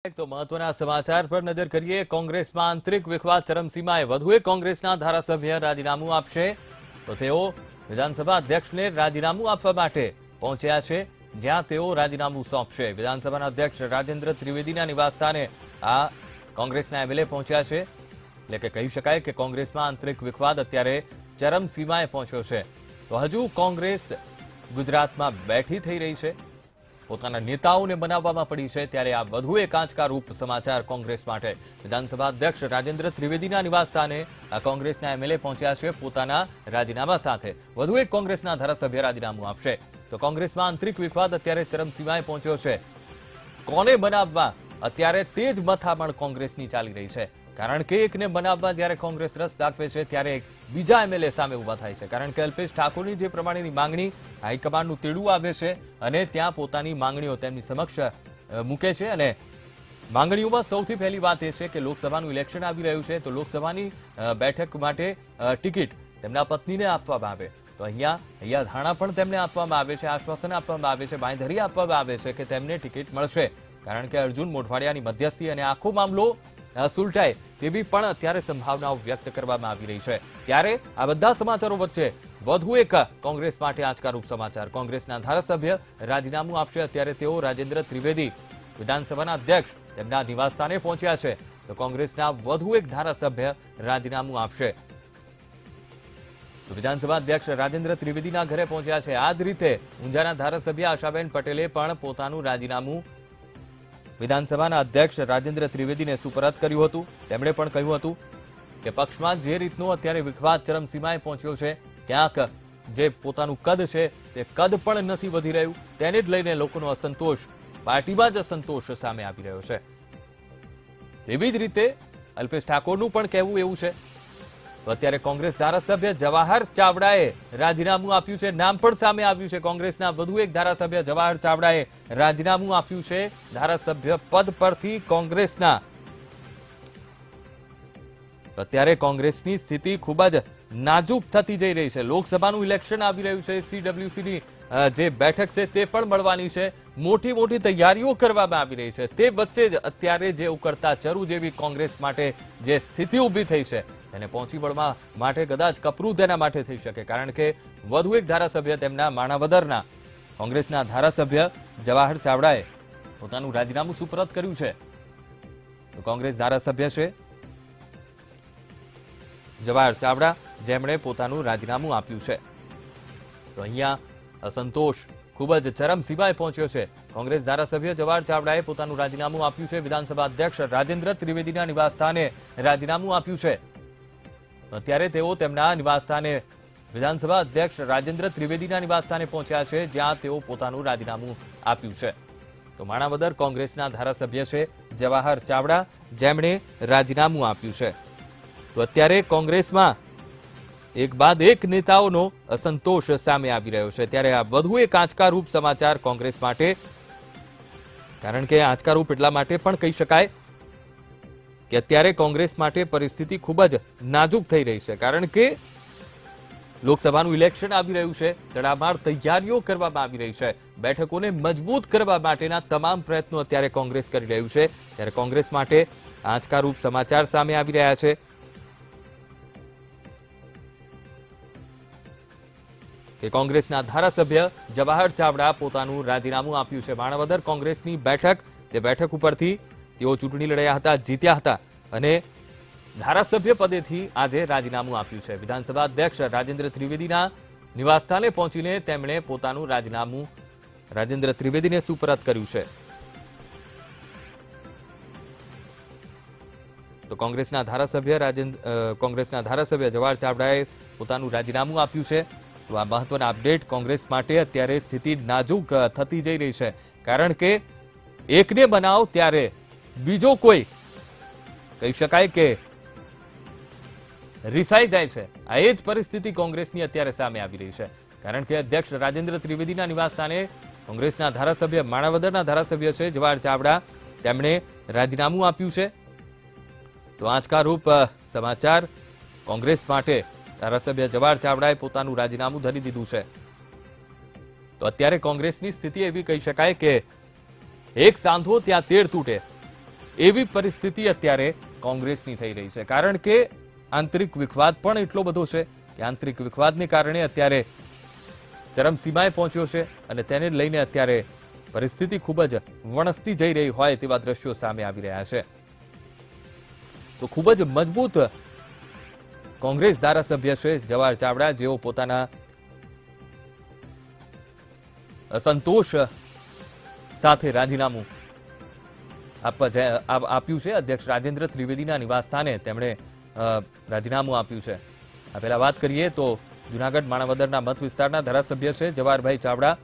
તો મહત્વના સમાચાર પર નજર કરીએ। કોંગ્રેસમાં આંતરિક વિખવાદ ચરમસીમાએ। વધુ એક કોંગ્રેસના ધારાસભ્ય રાજીનામું આપશે તો તેઓ વિધાનસભા અધ્યક્ષને રાજીનામું આપવા માટે પહોંચ્યા છે, જ્યાં તેઓ રાજીનામું સોંપશે। વિધાનસભાના અધ્યક્ષ રાજેન્દ્ર ત્રિવેદીના નિવાસસ્થાને આ કોંગ્રેસના એમએલએ પહોંચ્યા છે। એટલે કે કહી શકાય કે કોંગ્રેસમાં આંતરિક વિખવાદ અત્યારે ચરમસીમાએ પહોંચ્યો છે। તો હજુ કોંગ્રેસ ગુજરાતમાં બેઠી થઈ રહી છે, પોતાના નેતાઓને બનાવવામાં પડી છે, ત્યારે આ વધુ એક આંચકારૂપ સમાચાર કોંગ્રેસ માટે। વિધાનસભા અધ્યક્ષ રાજેન્દ્ર ત્રિવેદીના નિવાસસ્થાને આ કોંગ્રેસના એમએલએ પહોંચ્યા છે પોતાના રાજીનામા સાથે। વધુ એક કોંગ્રેસના ધારાસભ્ય રાજીનામું આપશે તો કોંગ્રેસમાં આંતરિક વિખવાદ અત્યારે ચરમસીમાએ પહોંચ્યો છે। કોને બનાવવા અત્યારે તે જ મથામણ કોંગ્રેસની ચાલી રહી છે, કારણ કે એકને બનાવવા જ્યારે કોંગ્રેસ રસ દાખવે છે ત્યારે બીજા એમએલએ સામે ઉભા થાય છે। કારણ કે અલ્પેશ ઠાકોરની જે પ્રમાણેની માંગણી હાઈકમાન્ડનું તેડું આવે છે અને ત્યાં પોતાની માંગણીઓ તેમની સમક્ષ મૂકે છે। અને માંગણીઓમાં સૌથી પહેલી વાત એ છે કે લોકસભાનું ઇલેક્શન આવી રહ્યું છે, તો લોકસભાની બેઠક માટે ટિકિટ તેમના પત્નીને આપવામાં આવે। તો અહીંયા ધારણા પણ તેમને આપવામાં આવે છે, આશ્વાસન આપવામાં આવે છે, બાંયધરી આપવામાં આવે છે કે તેમને ટિકિટ મળશે, કારણ કે અર્જુન મોઢવાડિયાની મધ્યસ્થી અને આખો મામલો સુલટાય તેવી પણ અત્યારે સંભાવનાઓ વ્યક્ત કરવામાં આવી રહી છે। ત્યારે આ બધા સમાચારો વચ્ચે વધુ એક કોંગ્રેસ માટે આંચકારૂપ સમાચાર। કોંગ્રેસના ધારાસભ્ય રાજીનામું આપશે। અત્યારે તેઓ રાજેન્દ્ર ત્રિવેદી વિધાનસભાના અધ્યક્ષ તેમના નિવાસસ્થાને પહોંચ્યા છે, તો કોંગ્રેસના વધુ એક ધારાસભ્ય રાજીનામું આપશે। તો વિધાનસભા અધ્યક્ષ રાજેન્દ્ર ત્રિવેદીના ઘરે પહોંચ્યા છે। આ જ રીતે ઊંઝાના ધારાસભ્ય આશાબેન પટેલે પણ પોતાનું રાજીનામું વિધાનસભાના અધ્યક્ષ રાજેન્દ્ર ત્રિવેદીને સુપરત કર્યું હતું। તેમણે પણ કહ્યું હતું કે પક્ષમાં જે રીતનો અત્યારે વિખવાદ ચરમસીમાએ પહોંચ્યો છે, ક્યાંક જે પોતાનું કદ છે તે કદ પણ નથી વધી રહ્યું, તેને જ લઈને લોકોનો અસંતોષ, પાર્ટીમાં જ અસંતોષ સામે આવી રહ્યો છે। તેવી જ રીતે અલ્પેશ ઠાકોરનું પણ કહેવું એવું છે। તો અત્યારે કોંગ્રેસ ધારાસભ્ય જવાહર ચાવડાએ રાજીનામું આપ્યું છે, નામ પણ સામે આવ્યું છે। કોંગ્રેસના વધુ એક ધારાસભ્ય જવાહર ચાવડાએ રાજીનામું આપ્યું છે ધારાસભ્ય પદ પરથી કોંગ્રેસના। અત્યારે કોંગ્રેસની સ્થિતિ ખૂબ જ નાજુક થતી જઈ રહી છે। લોકસભાનું ઇલેક્શન આવી રહ્યું છે, સીડબ્લ્યુસીની જે બેઠક છે તે પણ મળવાની છે, મોટી મોટી તૈયારીઓ કરવામાં આવી રહી છે। તે વચ્ચે જ અત્યારે જે ઉકળતા ચરુ જેવી કોંગ્રેસ માટે જે સ્થિતિ ઊભી થઈ છે તેને પહોંચી વળવા માટે કદાચ કપરું તેના માટે થઈ શકે, કારણ કે વધુ એક ધારાસભ્ય તેમના માણાવદરના કોંગ્રેસના ધારાસભ્ય જવાહર ચાવડાએ પોતાનું રાજીનામું સુપરત કર્યું છે। તો કોંગ્રેસ ધારાસભ્ય છે જવાહર ચાવડા, જેમણે પોતાનું રાજીનામું આપ્યું છે। તો અહીંયા અસંતોષ ખૂબ જ ચરમસીમાએ પહોંચ્યો છે। કોંગ્રેસ ધારાસભ્ય જવાહર ચાવડાએ પોતાનું રાજીનામું આપ્યું છે। વિધાનસભા અધ્યક્ષ રાજેન્દ્ર ત્રિવેદીના નિવાસસ્થાને રાજીનામું આપ્યું છે। અત્યારે તેઓ તેમના નિવાસસ્થાને વિધાનસભા અધ્યક્ષ રાજેન્દ્ર ત્રિવેદીના નિવાસસ્થાને પહોંચ્યા છે, જ્યાં તેઓ પોતાનું રાજીનામું આપ્યું છે। તો માણાવદર કોંગ્રેસના ધારાસભ્ય છે જવાહર ચાવડા, જેમણે રાજીનામું આપ્યું છે। તો અત્યારે કોંગ્રેસમાં એક બાદ એક નેતાઓનો અસંતોષ સામે આવી રહ્યો છે। ત્યારે આ વધુ એક આંચકારૂપ સમાચાર કોંગ્રેસ માટે, કારણ કે આંચકારૂપ એટલા માટે પણ કહી શકાય કે અત્યારે કોંગ્રેસ માટે પરિસ્થિતિ ખૂબ જ નાજુક થઈ રહી છે, કારણ કે લોકસભાનું ઇલેક્શન આવી રહ્યું છે, તડામાર તૈયારીઓ કરવામાં આવી રહી છે, બેઠકોને મજબૂત કરવા માટેના તમામ પ્રયત્નો અત્યારે કોંગ્રેસ કરી રહ્યું છે। ત્યારે કોંગ્રેસ માટે આંચકારૂપ સમાચાર સામે આવી રહ્યા છે કે કોંગ્રેસના ધારાસભ્ય જવાહર ચાવડા પોતાનું રાજીનામું આપ્યું છે। માણાવદર કોંગ્રેસની બેઠક, તે બેઠક ઉપરથી તેઓ ચૂંટણી લડ્યા હતા, જીત્યા હતા અને ધારાસભ્ય પદેથી આજે રાજીનામું આપ્યું છે। વિધાનસભા અધ્યક્ષ રાજેન્દ્ર ત્રિવેદીના નિવાસસ્થાને પહોંચીને તેમણે પોતાનું રાજીનામું રાજેન્દ્ર ત્રિવેદીને સુપરત કર્યું છે। તો કોંગ્રેસના ધારાસભ્ય જવાહર ચાવડાએ પોતાનું રાજીનામું આપ્યું છે। તો આ મહત્વના અપડેટ કોંગ્રેસ માટે અત્યારે સ્થિતિ નાજુક થતી જઈ રહી છે, કારણ કે એકને બનાવ ત્યારે બીજો કોઈ કહી શકાય કે રિસાઈ જાય છે। આ એ જ પરિસ્થિતિ કોંગ્રેસની અત્યારે સામે આવી રહી છે, કારણ કે અધ્યક્ષ રાજેન્દ્ર ત્રિવેદીના નિવાસસ્થાને કોંગ્રેસના ધારાસભ્ય માણાવદરના ધારાસભ્ય છે જવાહર ચાવડા, તેમણે રાજીનામું આપ્યું છે। તો આંચકારૂપ સમાચાર કોંગ્રેસ માટે, ધારાસભ્ય જવાહર ચાવડાએ પોતાનું રાજીનામું ધરી દીધું છે। તો અત્યારે કોંગ્રેસની સ્થિતિ એવી કહી શકાય કે એક સાંધો ત્યાં તેર તૂટે, એવી પરિસ્થિતિ અત્યારે કોંગ્રેસની થઈ રહી છે, કારણ કે આંતરિક વિખવાદ પણ એટલો બધો છે કે આંતરિક વિખવાદને કારણે અત્યારે ચરમસીમાએ પહોંચ્યો છે અને તેને લઈને અત્યારે પરિસ્થિતિ ખૂબ જ વણસતી જઈ રહી હોય તેવા દ્રશ્યો સામે આવી રહ્યા છે. તો ખૂબ જ મજબૂત કોંગ્રેસ ધારાસભ્ય છે જવાહર ચાવડા, જેઓ પોતાના અસંતોષ સાથે રાજીનામું આપ્યું છે. અધ્યક્ષ રાજેન્દ્ર ત્રિવેદીના નિવાસસ્થાને તેમણે રાજીનામું આપ્યું છે. આ પહેલા વાત કરીએ તો જૂનાગઢ માણાવદરના મત વિસ્તારના ધારાસભ્ય છે જવાહરભાઈ ચાવડા.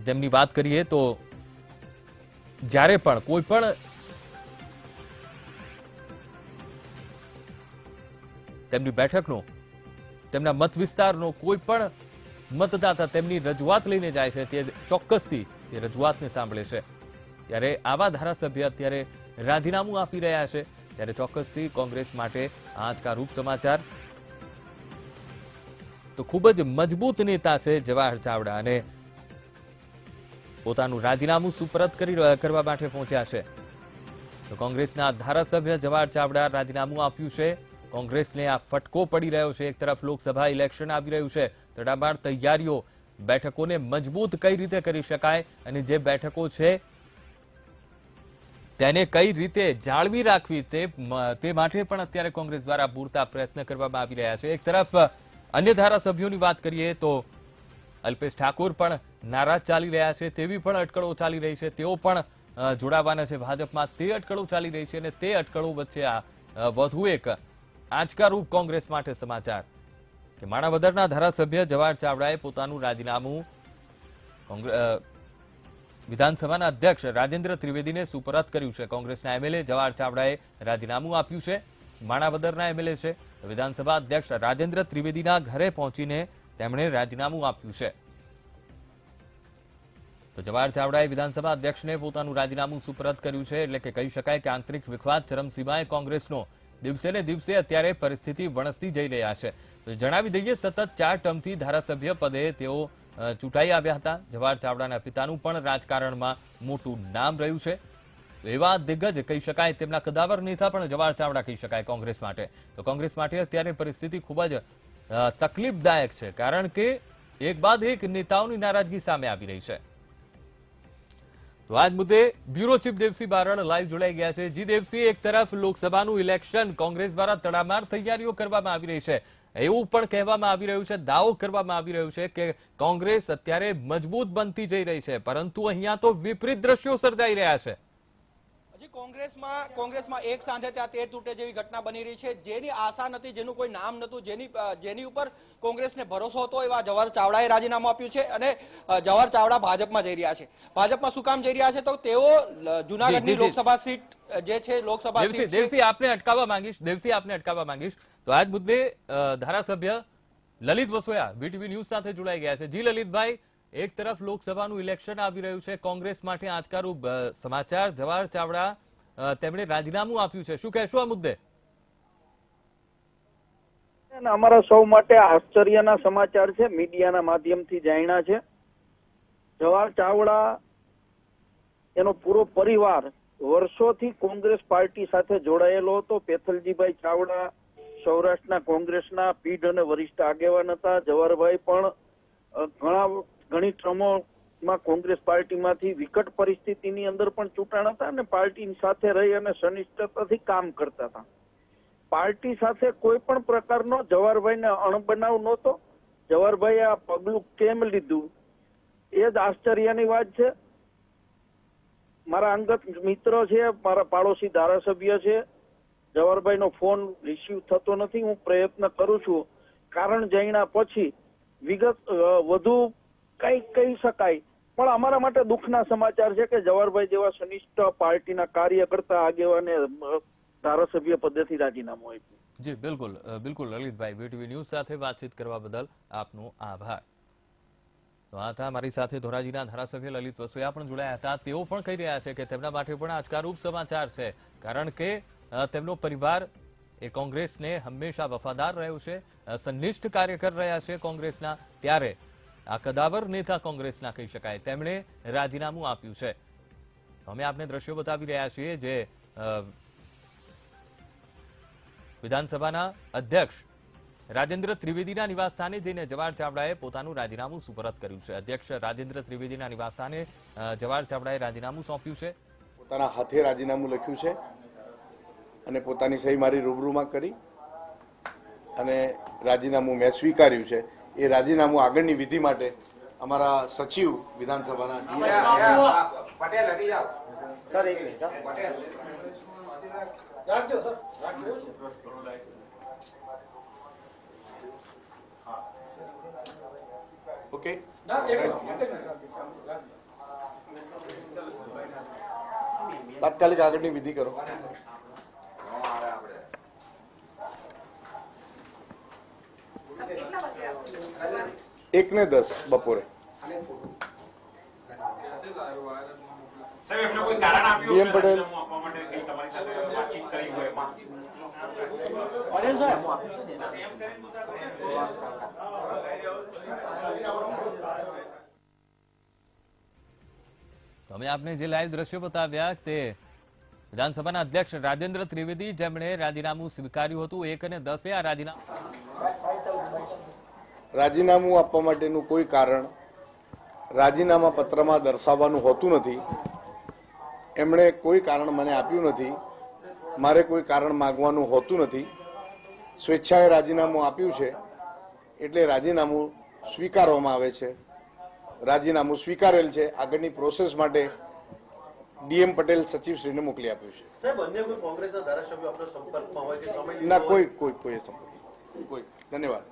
તેમની વાત કરીએ તો જ્યારે પણ કોઈ પણ તેમની બેઠકનો, તેમના મત વિસ્તારનો કોઈ પણ મતદાતા તેમની રજૂઆત લઈને જાય છે, તે ચોક્કસથી એ રજૂઆતને સાંભળે છે. ત્યારે આવા ધારાસભ્ય અત્યારે રાજીનામું આપી રહ્યા છે, ત્યારે ચોક્કસથી કોંગ્રેસ માટે આંચકારૂપ સમાચાર. તો ખૂબ જ મજબૂત નેતા છે જવાહર ચાવડા અને પોતાનું રાજીનામું સુપરત કરવા માટે પહોંચ્યા છે. તો કોંગ્રેસના ધારાસભ્ય જવાહર ચાવડા રાજીનામું આપ્યું છે. કોંગ્રેસને આ ફટકો પડી રહ્યો છે. એક તરફ લોકસભા ઇલેક્શન આવી રહ્યું છે, તડામાર તૈયારીઓ, બેઠકોને મજબૂત કઈ રીતે કરી શકાય અને જે બેઠકો છે તેને કઈ રીતે જાળવી રાખવી તે માટે પણ અત્યારે કોંગ્રેસ દ્વારા પૂરતા પ્રયત્ન કરવામાં આવી રહ્યા છે. એક તરફ અન્ય ધારાસભ્યોની વાત કરીએ તો અલ્પેશ ઠાકોર પણ નારાજ ચાલી રહ્યા છે, તેવી પણ અટકળો ચાલી રહી છે. તેઓ પણ જોડાવાના છે ભાજપમાં, તે અટકળો ચાલી રહી છે અને તે અટકળો વચ્ચે આ વધુ એક આંચકારૂપ કોંગ્રેસ માટે સમાચાર કે માણાવદરના ધારાસભ્ય જવાહર ચાવડાએ પોતાનું રાજીનામું વિધાનસભાના અધ્યક્ષ રાજેન્દ્ર ત્રિવેદીને સુપરત કર્યું છે. કોંગ્રેસના એમએલએ જવાહર ચાવડાએ રાજીનામું આપ્યું છે. માણાવદરના એમએલએ છે, વિધાનસભા અધ્યક્ષ રાજેન્દ્ર ત્રિવેદીના ઘરે પહોંચીને તેમણે રાજીનામું આપ્યું છે. તો જવાહર ચાવડાએ વિધાનસભા અધ્યક્ષને પોતાનું રાજીનામું સુપરત કર્યું છે. એટલે કે કહી શકાય કે આંતરિક વિખવાદ ચરમસીમાએ કોંગ્રેસનો દિવસે ને દિવસે અત્યારે પરિસ્થિતિ વણસતી જઈ રહ્યા છે. તો જણાવી દઈએ, સતત 4 ટર્મથી ધારાસભ્ય પદે તેઓ ચૂંટાઈ આવ્યા હતા. જવાહર ચાવડાના પિતાનું પણ રાજકારણમાં મોટું નામ રહ્યું છે. એવા દિગ્ગજ કહી શકાય, તેમના કદાવર નેતા પણ જવાહર ચાવડા કહી શકાય કોંગ્રેસ માટે. તો કોંગ્રેસ માટે અત્યારે પરિસ્થિતિ ખૂબ જ તકલીફદાયક છે, કારણ કે એક બાદ એક નેતાઓની નારાજગી સામે આવી રહી છે. તો આજ મુદ્દે bureau chief Devsinh Barad live જોડાઈ ગયા છે. જી દેવસિંહ, એક તરફ લોકસભાનું ઇલેક્શન કોંગ્રેસ દ્વારા તડામાર તૈયારીઓ કરવામાં આવી રહી છે, એવું પણ કહેવામાં આવી રહ્યું છે, દાવો કરવામાં આવી રહ્યું છે કે કોંગ્રેસ અત્યારે મજબૂત બનતી જઈ રહી છે, પરંતુ અહીંયા તો વિપરીત દ્રશ્યો સર્જાઈ રહ્યા છે. કોંગ્રેસમાં એક સાંજે ત્યાં તેર તૂટે જેવી ઘટના બની રહી છે. જેની આશા નથી, જેનું કોઈ નામ નતું, જેની ઉપર કોંગ્રેસને ભરોસો હતો, એવા જવાહર ચાવડાએ રાજીનામું આપ્યું છે અને જવાહર ચાવડા ભાજપમાં જઈ રહ્યા છે. ભાજપમાં શું કામ જઈ રહ્યા છે? તો તેઓ જૂનાગઢની લોકસભા સીટ જે છે, લોકસભા સીટ દેવસિંહ આપને અટકાવવા માંગીશ. તો આજ મુદ્દે ધારાસભ્ય લલિત વસોયા વીટીવી ન્યૂઝ સાથે જોડાઈ ગયા છે. જી લલિતભાઈ, એક તરફ લોકસભાનું ઇલેક્શન આવી રહ્યું છે, કોંગ્રેસ માટે આંચકારૂપ સમાચાર, જવાહર ચાવડા તેમણે રાજીનામું આપ્યું છે, શું કહેશો આ મુદ્દે? અમારા સૌ માટે આશ્ચર્યના સમાચાર છે, મીડિયાના માધ્યમથી જાણ્યા છે. જવાહર ચાવડા, એનો પૂરો પરિવાર વર્ષોથી કોંગ્રેસ પાર્ટી સાથે જોડાયેલો હતો. પેથલજીભાઈ ચાવડા સૌરાષ્ટ્રના કોંગ્રેસના પીઢ અને વરિષ્ઠ આગેવાન હતા. જવાહરભાઈ પણ ઘણી ટ્રમોમાં કોંગ્રેસ પાર્ટીમાંથી વિકટ પરિસ્થિતિની અંદર પણ ચૂંટાણા હતા અને પાર્ટી સાથે રહી અને સનિષ્ઠતાથી કામ કરતા હતા. પાર્ટી સાથે કોઈ પણ પ્રકારનો જવાહરભાઈને અણબનાવ નહોતો. જવાહરભાઈએ આ પગલું કેમ લીધું એ જ આશ્ચર્યની વાત છે. મારા અંગત મિત્ર છે, મારા પાડોશી ધારાસભ્ય છે. જવાહરભાઈનો ફોન રિસીવ થતો નથી. હું પ્રયત્ન કરું છું. કારણ જાણ્યા પછી વિગત વધુ કઈ કહી શકાય, પણ અમારા માટે દુઃખના સમાચાર છે કે જવાહરભાઈ જેવા સનિષ્ઠ પાર્ટીના કાર્યકર્તા આગેવાને ધારાસભ્ય પદેથી રાજીનામું આપ્યું. જી બિલકુલ લલિતભાઈ, વીટીવી ન્યૂઝ સાથે વાતચીત કરવા બદલ આપનો આભાર. તો આ હતા મારી સાથે ધોરાજીના ધારાસભ્ય લલિત વસોયા પણ જોડાયા હતા. તેઓ પણ કહી રહ્યા છે કે તેમના માટે પણ આંચકારૂપ સમાચાર છે, કારણ કે તેમનો પરિવાર એ કોંગ્રેસને હંમેશા વફાદાર રહ્યો છે, સનિષ્ઠ કાર્યકર રહ્યા છે કોંગ્રેસના. ત્યારે આ કદાવર નેતા કોંગ્રેસના કહી શકાય, તેમણે રાજીનામું આપ્યું છે. અમે આપને દ્રશ્યો બતાવી રહ્યા છીએ જે વિધાનસભાના અધ્યક્ષ રાજેન્દ્ર ત્રિવેદીના નિવાસસ્થાને જઈને જવાહર ચાવડાએ પોતાનું રાજીનામું સુપરત કર્યું છે. અધ્યક્ષ રાજેન્દ્ર ત્રિવેદીના નિવાસસ્થાને જવાહર ચાવડાએ રાજીનામું સોંપ્યું છે. પોતાના હાથે રાજીનામું લખ્યું છે અને પોતાની સહી મારી રૂબરૂમાં કરી અને રાજીનામું મેં સ્વીકાર્યું છે. એ રાજીનામું આગળની વિધિ માટે અમારા સચિવ વિધાનસભાના પટેલ હટી જાઓ સર, એક મિનિટ પટેલ રાખજો સર, ઓકે તાત્કાલિક આગળની વિધિ કરો. 1:10 બપોરે. સાહેબ એમને કોઈ કારણ આપ્યું ડીએમ પટેલ આપવા માટે કે તમારી સાથે વાતચીત કરી હોય એમાં પટેલ સાહેબ તો અમે આપને જે લાઈવ દ્રશ્યો બતાવ્યા તે વિધાનસભાના અધ્યક્ષ રાજેન્દ્ર ત્રિવેદી જેમણે રાજીનામું સ્વીકાર્યું હતું 1:10 આ રાજીનામું આપવા માટેનું કોઈ કારણ રાજીનામા પત્રમાં દર્શાવવાનું હોતું નથી. એમણે કોઈ કારણ મને આપ્યું નથી. મારે કોઈ કારણ માંગવાનું હોતું નથી. સ્વેચ્છાએ રાજીનામું આપ્યું છે એટલે રાજીનામું સ્વીકારવામાં આવે છે. રાજીનામું સ્વીકારેલ છે. આગળની પ્રોસેસ માટે ડીએમ પટેલ સચિવશ્રીને મોકલી આપ્યું છે. સાહેબ અન્ય કોઈ કોંગ્રેસના ધારાસભ્યો આપણા સંપર્કમાં હોય કે સમય ના, કોઈ ધન્યવાદ.